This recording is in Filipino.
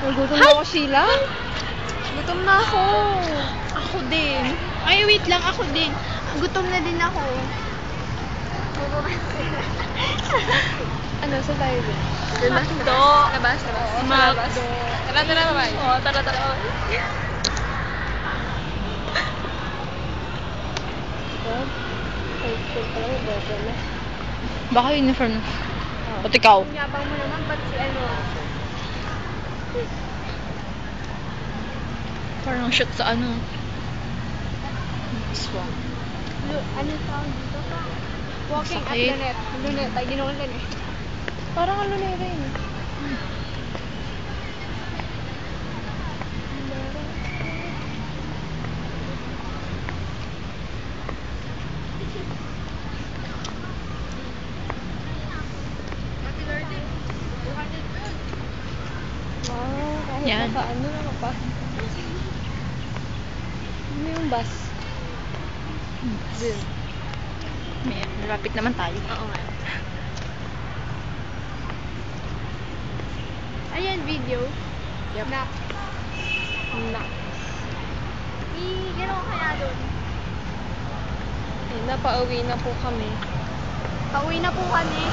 Nagutom na ako, Sheila. Gutom na ako. Ako din. Ay, wait lang. Ako din. Gutom na din ako. Ano, saan tayo din? Macdo. Labas. Macdo. Tara, bye. Oo, tara. Baka uniform. At ikaw? Yabang mo naman, ba't si ano? Parang shoot sa ano. Swamp. Ano tawag dito? Walking at Sakit. Lunet. Lunet, ay ginuulan eh. Parang ang Luneta yun eh. Wow, kahit Yan. naka ano na pa. Ano yung bus? Dun. May, malapit naman tayo. Oo nga. Ayan, video. Yep. Nak. Gano'n kaya doon? Napauwi na po kami. Pauwi na po kami.